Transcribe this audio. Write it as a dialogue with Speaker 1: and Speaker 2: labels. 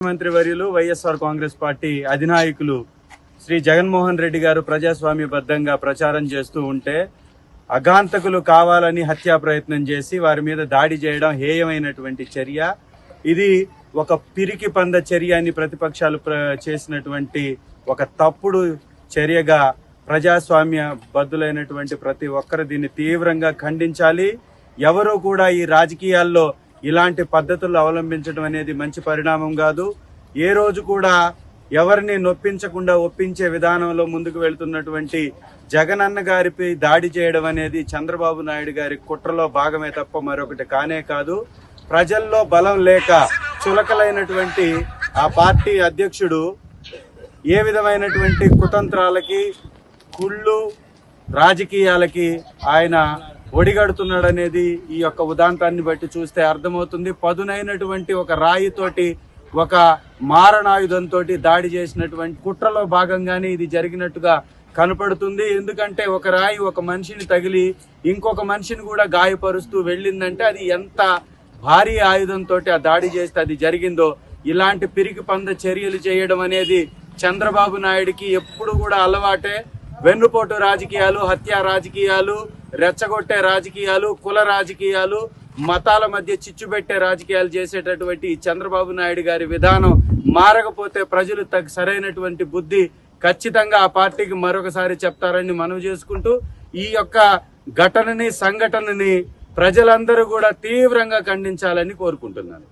Speaker 1: ముఖ్యమంత్రి వర్యులు వైఎస్ఆర్ కాంగ్రెస్ పార్టీ అధినాయకులు శ్రీ జగన్మోహన్ రెడ్డి గారు ప్రజాస్వామ్యబద్ధంగా ప్రచారం చేస్తూ ఉంటే అగాంతకులు కావాలని హత్యా ప్రయత్నం చేసి వారి మీద దాడి చేయడం హేయమైనటువంటి చర్య. ఇది ఒక పిరికి పంద చర్య అని ప్రతిపక్షాలు చేసినటువంటి ఒక తప్పుడు చర్యగా ప్రజాస్వామ్య బద్దులైనటువంటి ప్రతి ఒక్కరు దీన్ని తీవ్రంగా ఖండించాలి. ఎవరూ కూడా ఈ రాజకీయాల్లో ఇలాంటి పద్ధతులు అవలంబించడం అనేది మంచి పరిణామం కాదు. ఏ రోజు కూడా ఎవరిని నొప్పించకుండా ఒప్పించే విధానంలో ముందుకు వెళ్తున్నటువంటి జగనన్న గారిపై దాడి చేయడం అనేది చంద్రబాబు నాయుడు గారి కుట్రలో భాగమే తప్ప మరొకటి కానే కాదు. ప్రజల్లో బలం లేక చులకలైనటువంటి ఆ పార్టీ అధ్యక్షుడు ఏ విధమైనటువంటి కుతంత్రాలకి కుళ్ళు రాజకీయాలకి ఆయన ఒడిగడుతున్నాడనేది ఈ యొక్క ఉదాంతాన్ని బట్టి చూస్తే అర్థమవుతుంది. పదునైనటువంటి ఒక రాయితోటి ఒక మారణాయుధంతో దాడి చేసినటువంటి కుట్రలో భాగంగానే ఇది జరిగినట్టుగా కనపడుతుంది. ఎందుకంటే ఒక రాయి ఒక మనిషిని తగిలి ఇంకొక మనిషిని కూడా గాయపరుస్తూ వెళ్ళిందంటే అది ఎంత భారీ ఆయుధంతో ఆ దాడి చేస్తే అది జరిగిందో. ఇలాంటి పిరికి పంద చర్యలు చేయడం అనేది చంద్రబాబు నాయుడికి ఎప్పుడు కూడా అలవాటే. వెన్నుపోటు రాజకీయాలు, హత్యా రాజకీయాలు, రెచ్చగొట్టే రాజకీయాలు, కుల రాజకీయాలు, మతాల మధ్య చిచ్చుబెట్టే రాజకీయాలు చేసేటటువంటి చంద్రబాబు నాయుడు గారి విధానం మారకపోతే ప్రజలు సరైనటువంటి బుద్ధి ఖచ్చితంగా ఆ పార్టీకి మరొకసారి చెప్తారని మనవి చేసుకుంటూ ఈ యొక్క సంఘటనని ప్రజలందరూ కూడా తీవ్రంగా ఖండించాలని కోరుకుంటున్నాను.